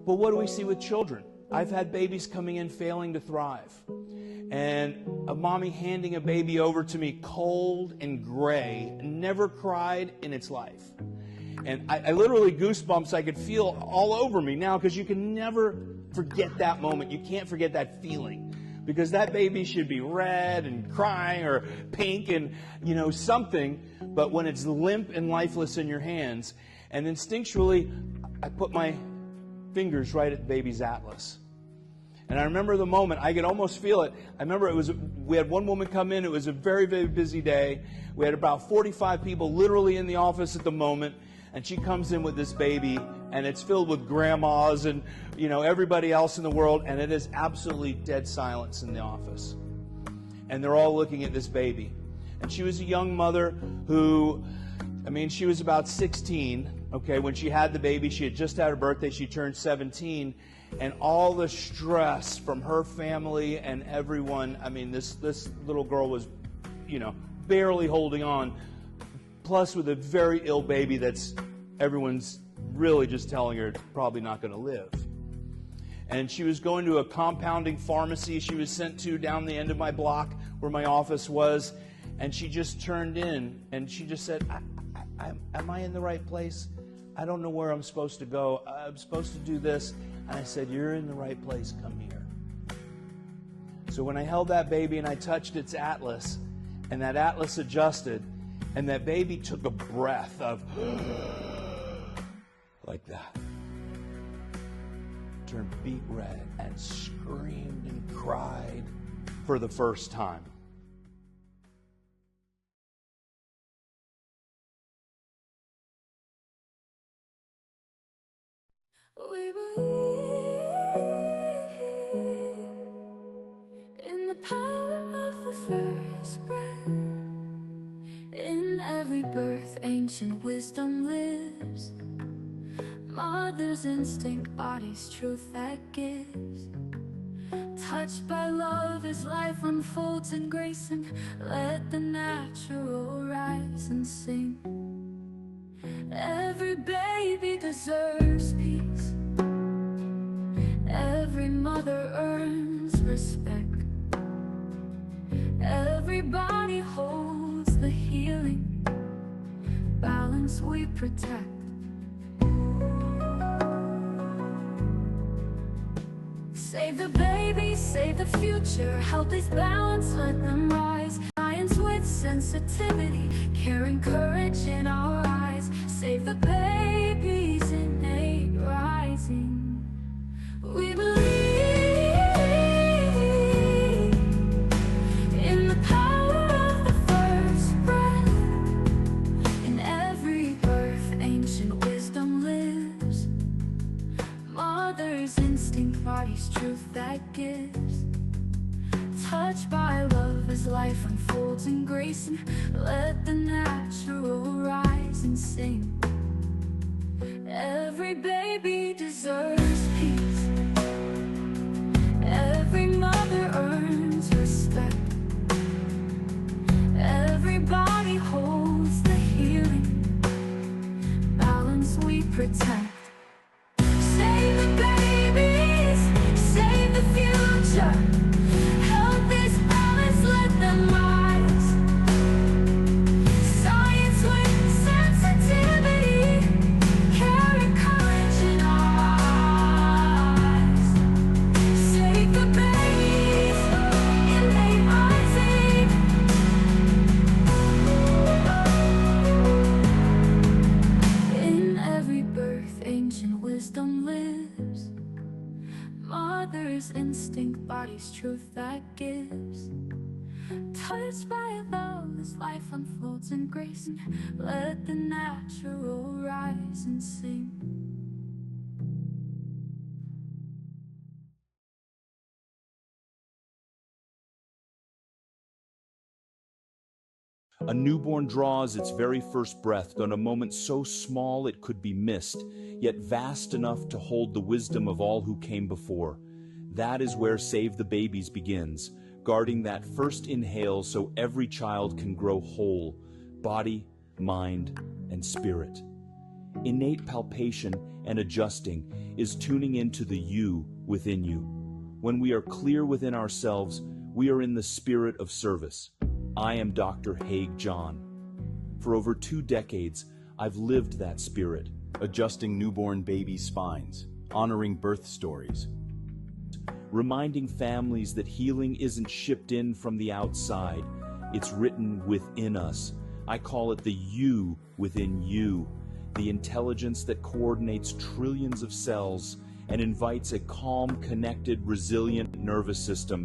But what do we see with children? I've had babies coming in failing to thrive. And a mommy handing a baby over to me cold and gray, never cried in its life. And I literally goosebumps I could feel all over me now, because you can never forget that moment. You can't forget that feeling, because that baby should be red and crying or pink and, something. But when it's limp and lifeless in your hands, and instinctually I put my fingers right at the baby's atlas. And I remember the moment, I could almost feel it. I remember we had one woman come in. It was a very, very busy day. We had about 45 people literally in the office at the moment. And she comes in with this baby, and it's filled with grandmas and, everybody else in the world. And it is absolutely dead silence in the office. And they're all looking at this baby. And she was a young mother who, she was about 16, okay, when she had the baby. She had just had her birthday. She turned 17. And all the stress from her family and everyone, this little girl was, barely holding on. Plus with a very ill baby that's everyone's really just telling her it's probably not going to live. And she was going to a compounding pharmacy she was sent to down the end of my block where my office was. And she just turned in and she just said, am I in the right place? I don't know where I'm supposed to go. I'm supposed to do this. And I said, you're in the right place. Come here. So when I held that baby and I touched its atlas, and that atlas adjusted, and that baby took a breath of like that, turned beet red and screamed and cried for the first time. We believe in the power of the first breath. In every birth, ancient wisdom lives. Mother's instinct, body's truth that gives. Touched by love as life unfolds in grace, and let the natural rise and sing. Every baby deserves peace. Every mother earns respect. Every body holds the healing balance we protect. Save the babies, save the future. Help this balance, let them rise. Science with sensitivity, caring courage in our eyes. Save the babies, innate rising. We believe in the power of the first breath. In every birth, ancient wisdom lives. Mother's instinct, body's truth that gives. Touched by love as life unfolds in grace, and let the natural rise and sing. Every baby deserves peace. Every mother earns respect. Every body holds the healing balance we protect. Save the babies, save the future. Help this balance, let them rise. Science with sensitivity, carry courage in our eyes. Save the babies, innate rising. In every birth, ancient wisdom lives. Mother's instinct, body's truth that gives. Touched by love as life unfolds in grace, and let the natural rise and sing. A newborn draws its very first breath on a moment so small it could be missed, yet vast enough to hold the wisdom of all who came before. That is where Save the Babies begins, guarding that first inhale so every child can grow whole, body, mind, and spirit. Innate palpation and adjusting is tuning into the you within you. When we are clear within ourselves, we are in the spirit of service. I am Dr. Haig John. For over 2 decades, I've lived that spirit, adjusting newborn baby spines, honoring birth stories, reminding families that healing isn't shipped in from the outside, it's written within us. I call it the you within you, the intelligence that coordinates trillions of cells and invites a calm, connected, resilient nervous system.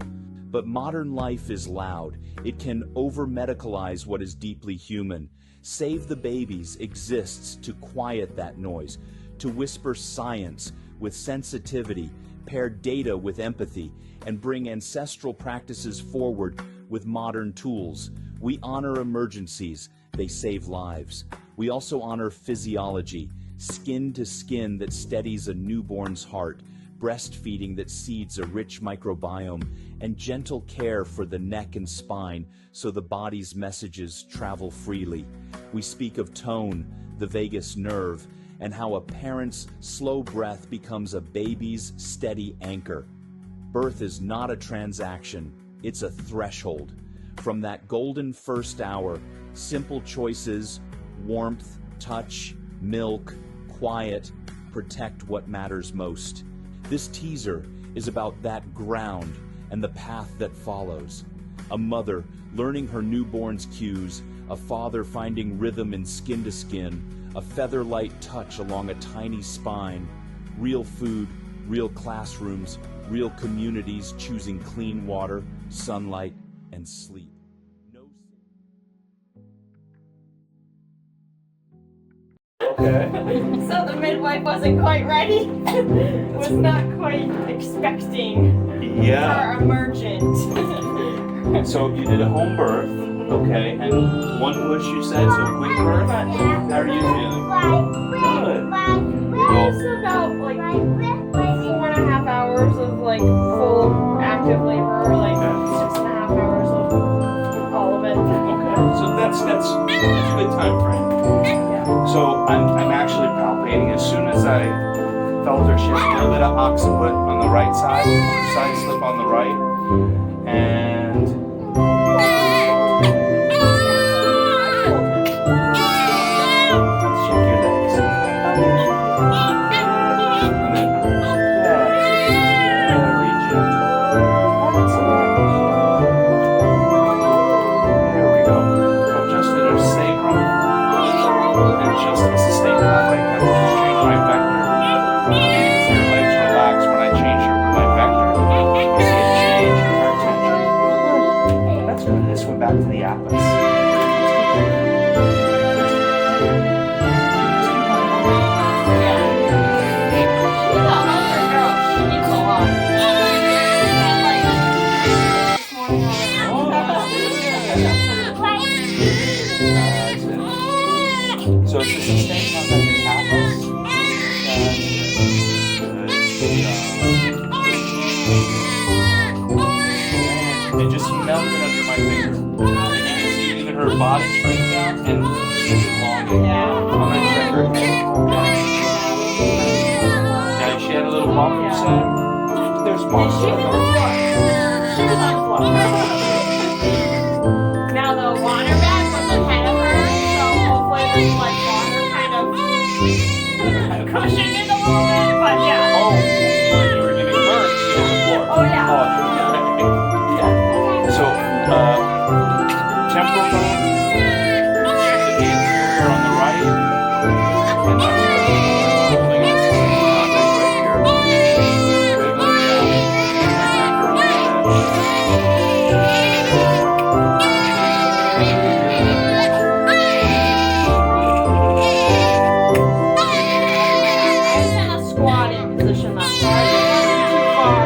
But modern life is loud. It can over-medicalize what is deeply human. Save the Babies exists to quiet that noise, to whisper science with sensitivity, pair data with empathy, and bring ancestral practices forward with modern tools. We honor emergencies, they save lives. We also honor physiology, skin to skin that steadies a newborn's heart, breastfeeding that seeds a rich microbiome, and gentle care for the neck and spine so the body's messages travel freely. We speak of tone, the vagus nerve, and how a parent's slow breath becomes a baby's steady anchor. Birth is not a transaction, it's a threshold. From that golden first hour, simple choices, warmth, touch, milk, quiet, protect what matters most. This teaser is about that ground and the path that follows. A mother learning her newborn's cues, a father finding rhythm in skin to skin, a feather-light touch along a tiny spine, real food, real classrooms, real communities choosing clean water, sunlight, and sleep. Okay. So the midwife wasn't quite ready, was not quite expecting Yeah. her emergent. So you did a home birth, okay, and 1 push you said, so quick birth. How are you feeling? Good. It's about like 4.5 hours of like full active labor, like 6.5 hours of all of it. Okay. So that's a good time frame. So I'm actually palpating. As soon as I felt her, she had a little bit of occiput on the right side slip on the right, and shake your legs. And then, very gentle. There we go. So just in her sacrum. And just as a state right now, just change my vector. So your legs relax when I change my vector. You see a change in her tension. That's good. This went back to the atlas. She's a hungry girl. She eats a lot. And like this morning So it's a sustained contact in atlas. It just melted under my finger. And you can see even her body straight down and she's elongated. I'm gonna check her head. Now she had a little bump, you said? There's bumps. She was on the floor. She was on the floor. Now the water bag was ahead of her, so hopefully there's like water kind of cushioning a little bit, but yeah. Oh, when you were giving birth, she hit the floor. Oh yeah. Oh, okay. So, temporal bone, the anterior on the right, and that's holding it right here. Wiggling down, anchor on the I was in a squatting position that time. Too far.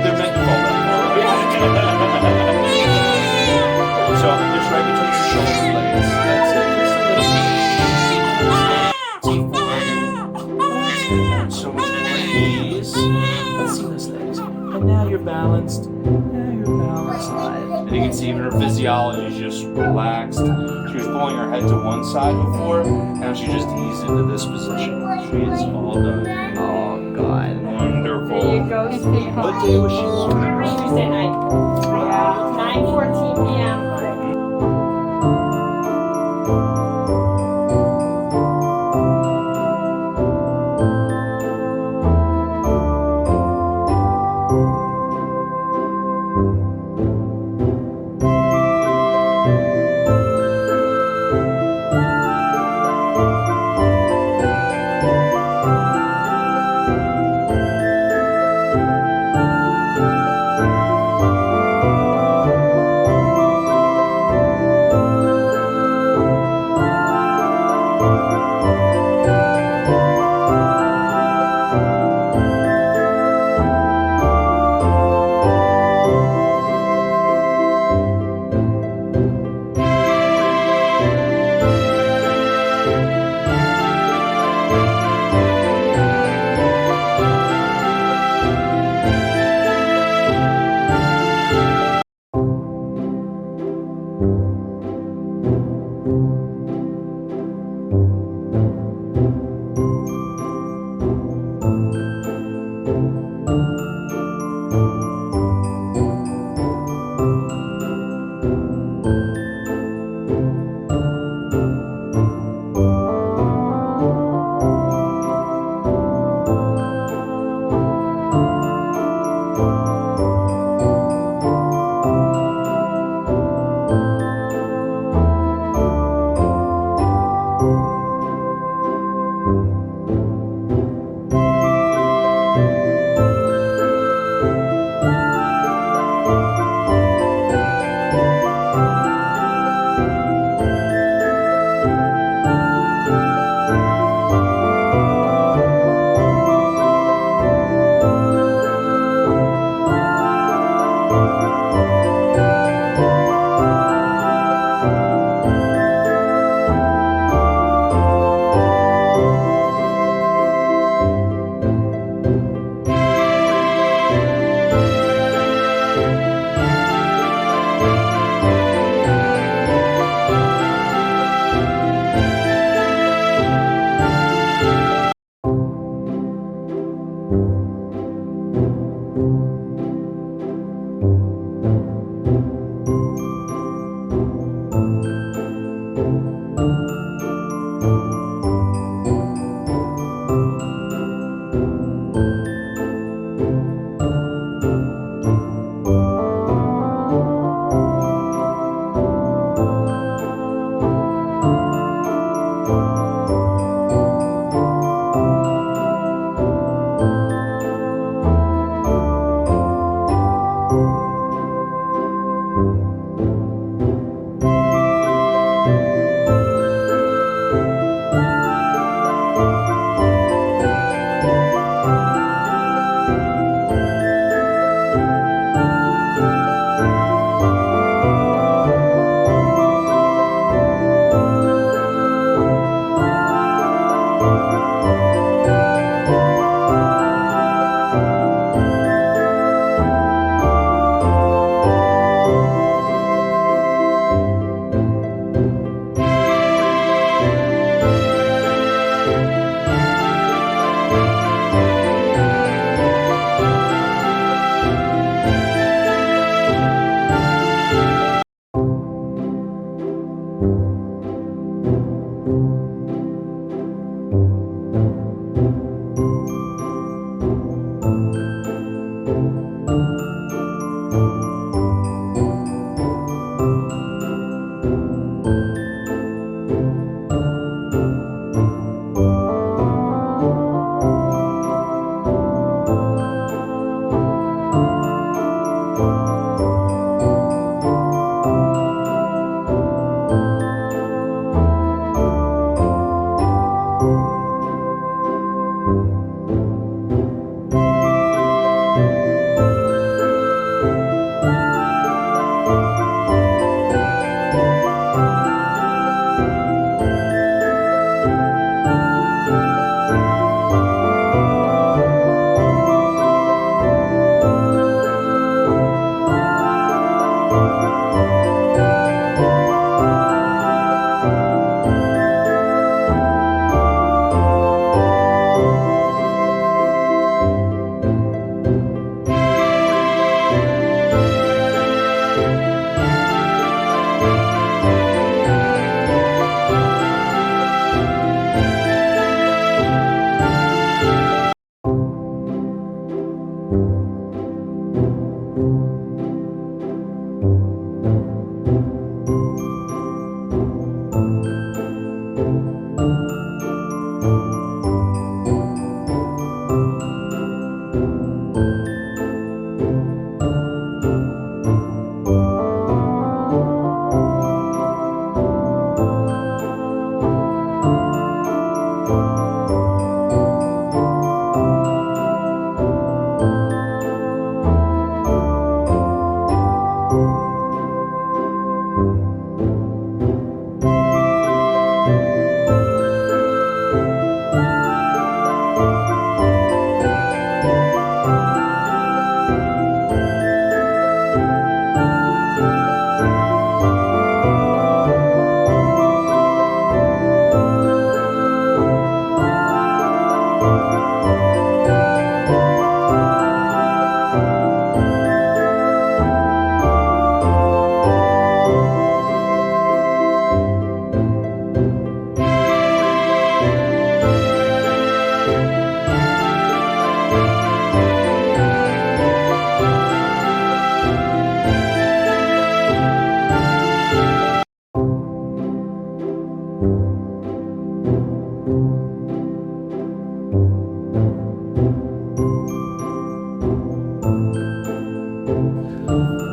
They're meant to fall that far. So just right between your shoulder blades. That's it. Just so much more ease. Let's see those legs. And now you're balanced. Now you're balanced. relaxed. And you can see even her physiology is just relaxed. She was pulling her head to one side before, now she just eased into this position. She is all done. Oh god. Wonderful. There you go, sweetheart. What day was she born? Tuesday night. Yeah. 9:14 p.m.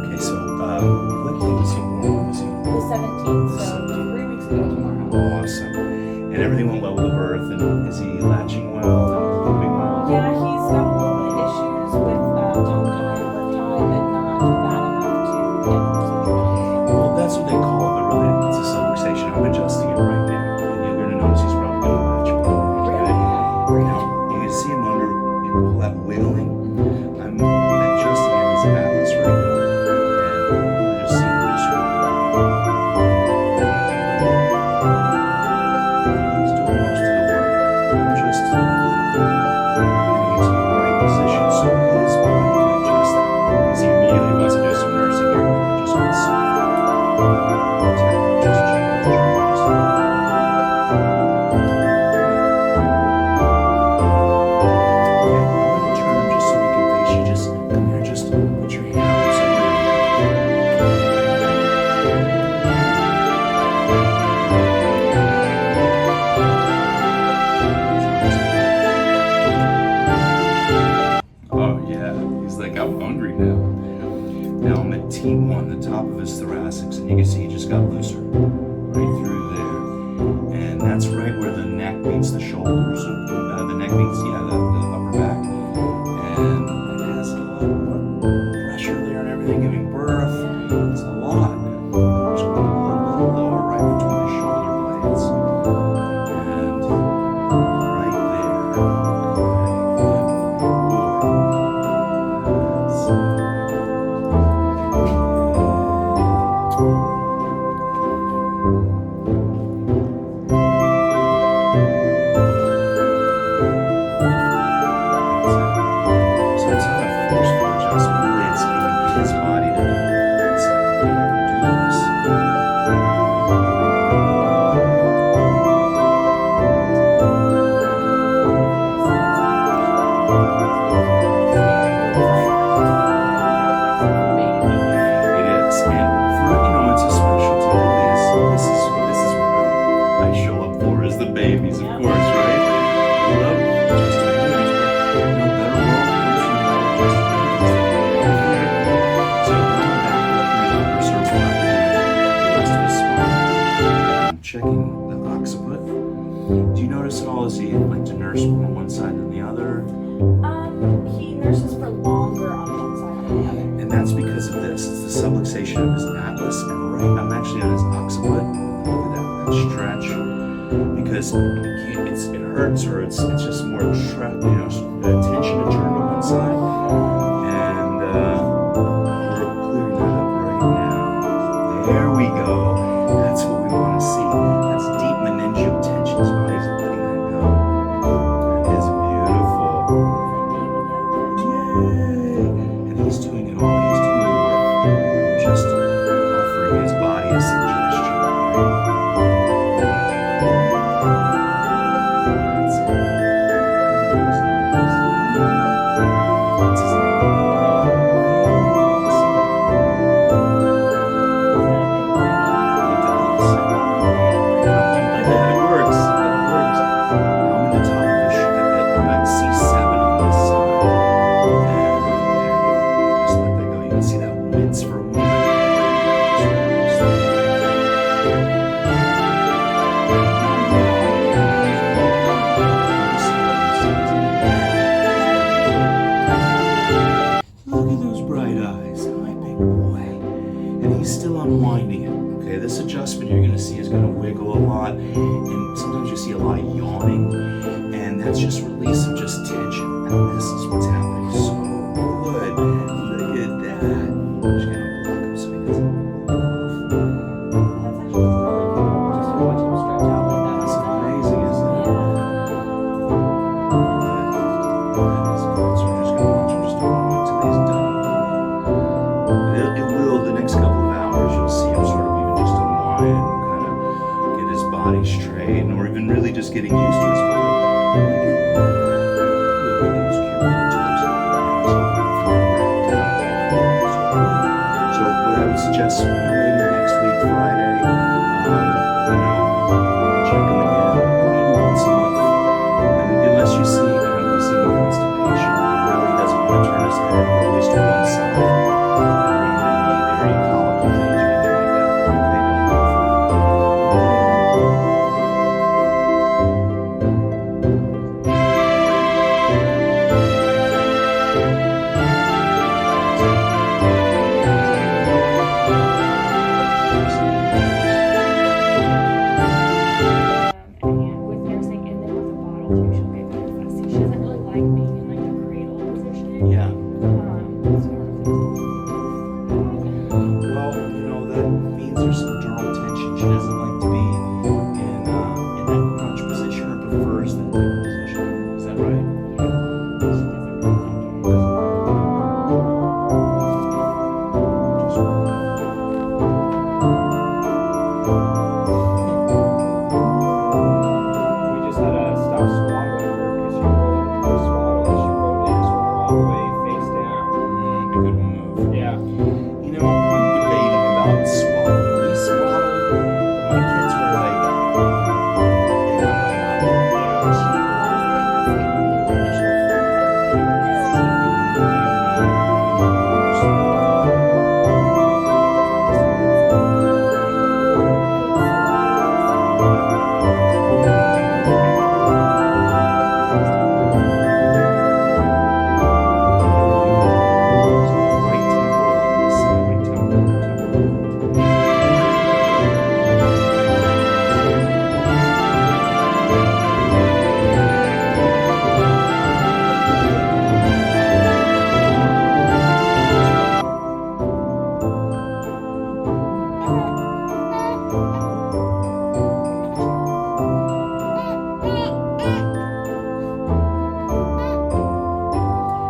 Okay, so what day was he born? Was he The 17th, so 3 weeks ago tomorrow. awesome? And everything went well with the birth, and is he latching well and moving well? Yeah, he's got a little bit of issues with tongue tie and lip tie, but not bad enough to get procedure done. Well, that's what they call it, but really it's a subluxation. I'm adjusting it right now, and you're going to notice he's probably going to latch well. Okay? Now, you can see him under all that wiggling. I'm adjusting him his atlas right now, and we're just seeing him just roll. He's doing most of the work. I'm just getting into the right position so his body can adjust that. Because he immediately wants to do some nursing here. Just want to soft. Just Now I'm at T1, the top of his thoracics, and you can see he just got looser right through there. And that's right where the neck meets the shoulders. The neck meets, the upper back. And it has a lot more pressure there and everything, giving birth. It's a lot. There's one a little bit lower right between the shoulder blades. And right there. Checking the occiput. Do you notice at all, is he like to nurse from one side than the other? He nurses for longer on one side than the other. And that's because of this. It's the subluxation of his atlas, and right, I'm actually on his occiput. Look at that stretch. Because it hurts, or it's just more tension to turn to one side. And we're clearing that up right now. There we go. That's what we want to see. That's deep meningeal tension. His body's letting that go. That is beautiful. Yay! And he's doing it all. He's doing the work. Just offering his body a suggestion. That's it. What's his name? Unwinding it. Okay, this adjustment you're going to see is going to wiggle a lot, and sometimes you see a lot of yawning, and that's just release of just tension. And this is what's happening. So good. Look at that. I'm just going to block him so he doesn't That's actually really cool. Just to watch him stretch out like that. That's amazing, isn't it? Yeah. doesn't really like being in like a cradle position. Yeah. So Well, that means there's some dural tension. She doesn't like to be in that crouch position or prefers that type of position. Is that right? We just had to stop swaddling her because she rolled her swaddle. She rolled in swaddle all the way face down. Good move. Yeah. I'm debating about swaddling. We swaddled. My kids were like, they got right out of it. Right temporal on this side. Right temporal.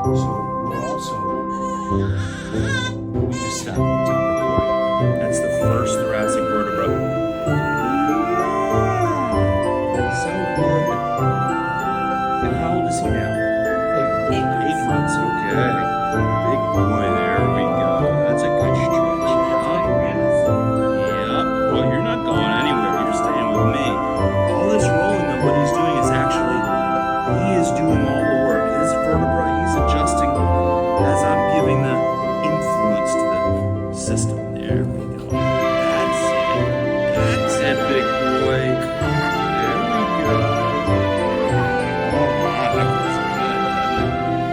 So we're also, we just stop recording. That's the first thoracic vertebra. So good. And how old is he now? 8 months. Okay. Big boy. There we go. That's a good stretch. Yep. Well, you're not going anywhere. You're staying with me. All this rolling of what he's doing is actually, he is doing all the work. His vertebra, he's adjusting as I'm giving the influence to the system. There we go. That's it. That's it, big boy. There we go. Oh, that was good.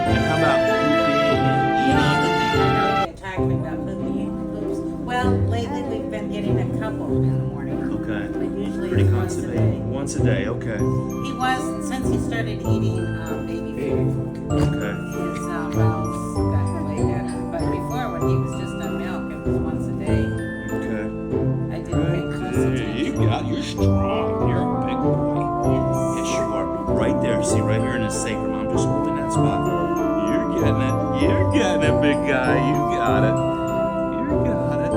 And how about pooping and eating? Talking about poops. Well, lately we've been getting a couple in the morning. Okay. But usually Pretty it's once a constipated. day. Once a day, okay. He was, since he started eating baby food, Okay. his bowels got way better. But before, when he was just on milk, it was once a day. Okay. I didn't pay close attention. You're strong. You're a big boy. Yes, you are. Right there. See, right here in his sacrum. I'm just holding that spot. You're getting it. You're getting it, big guy. You got it. You got it.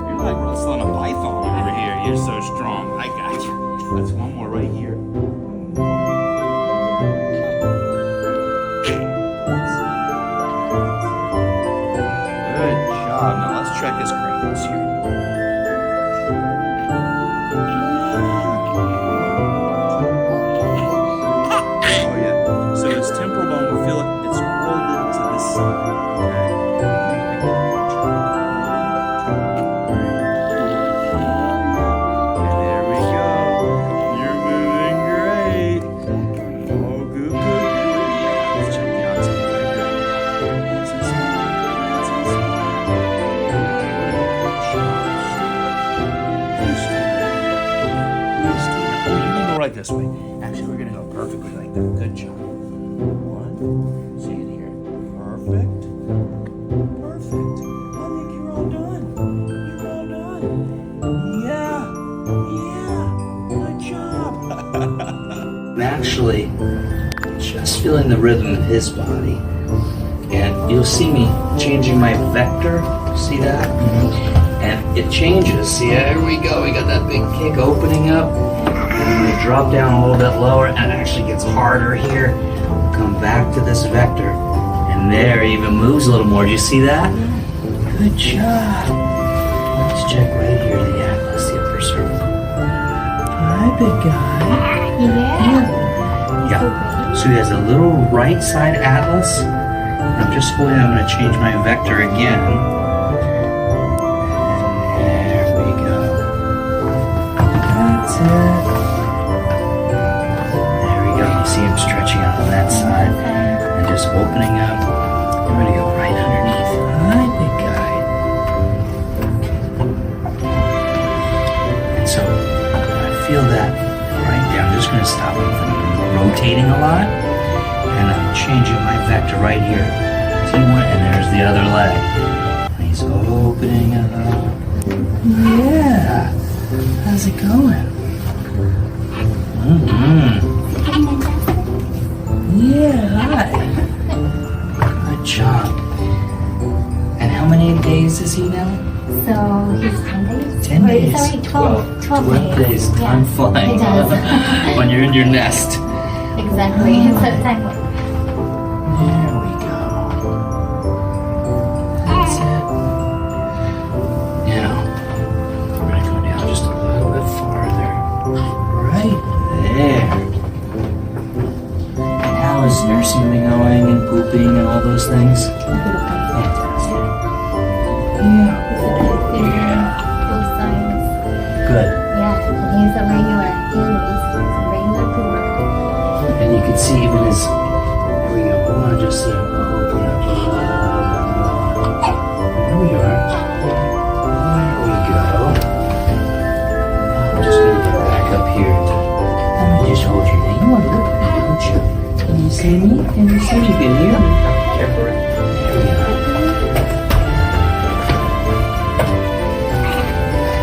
You're like wrestling a python over here. You're so strong. I got you. That's one more right here. Good job. Now let's check his cranials here. Oh yeah. So his temporal bone, we feel it. It's rolled into this side. Okay. And there we go. You're moving great. Oh, good, good, good. Let's check the outside right here. Nice and small. Nice and small. Oh, you can go right this way. Actually, we're gonna go perfectly like that. Good job. One. See it here. Perfect. Perfect. I think you're all done. You're all done. Yeah. Good job. I'm actually just feeling the rhythm of his body. And you'll see me changing my vector. See that? And it changes. See, there we go. We got that big kick opening up. And we drop down a little bit lower, and it actually gets harder here. Come back to this vector. And there, it even moves a little more. Do you see that? Good job. Let's check right here the atlas, the upper cervical. Hi, big guy. Yeah. So he has a little right side atlas. I'm just holding, I'm going to change my vector again. And there we go. That's it. There we go. You see him stretching out on that side and just opening up. I'm going to go right underneath. Hi, big guy. And so I feel that right there. I'm just going to stop him from rotating rotating a lot, and I'm changing my vector right here. T1, and there's the other leg. And he's opening it up. Yeah. How's it going? Yeah, hi. Good job. And how many days is he now? So he's 10 days? 10 days. Sorry, 12 days. Time flying. It does. When you're in your nest. Exactly. It's September. There we go. That's it. Now, we're going to go down just a little bit farther. Right there. And how is nursing been going and pooping and all those things? Fantastic. Yeah. Both sides. Good. Yeah, he's a regular. He's a regular pooper. And you can see even his. There we go. We want to just see him open up a little bit more. There we are. There we go. I'm just going to get back up here. Let me just hold your name. You want to look at me, don't you? Can you see me? Can you see me? You can hear me? Careful. There we are.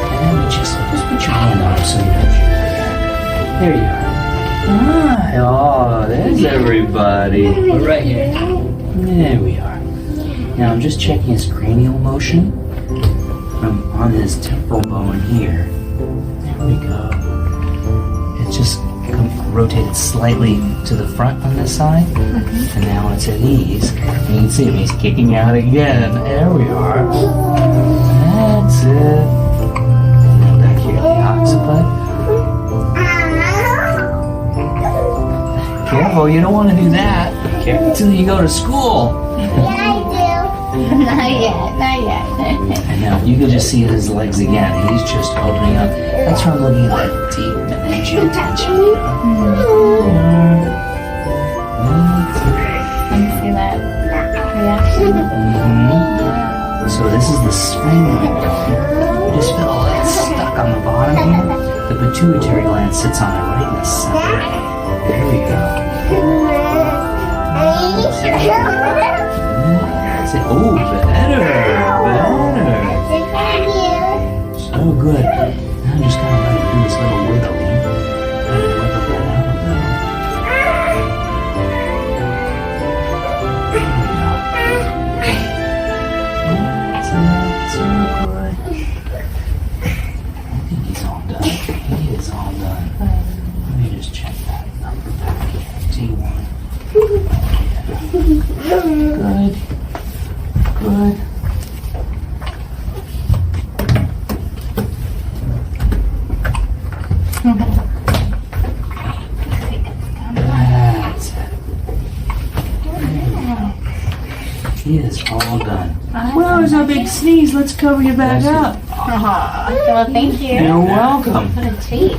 And then we just put your hand on him so you don't shoot. There you are. Hi. Oh, there's everybody. We're right here. There we are. Now I'm just checking his cranial motion from on his temporal bone here. There we go. It just rotated slightly to the front on this side. And now it's at ease. You can see him, he's kicking out again. There we are. That's it. Now back here, the occiput. Careful, you don't want to do that. Careful until you go to school. Not yet. And now you can just see his legs again. He's just opening up. That's from looking at that deep meningeal tension. You See that reaction? So this is the spring window. You just feel all that stuck on the bottom here. The pituitary gland sits on it right in the center. There we go. That's it. Oh, better. So good. Now I'm just kind of let it do this little wiggling. Wiggle that out a little. There we go. That's so good. I think he's all done. He is all done. Let me just check that number back here. T1. Good. That's it. He is all done. Well, there's a big sneeze. Let's cover you back up. Well, thank you. You're welcome. What a treat.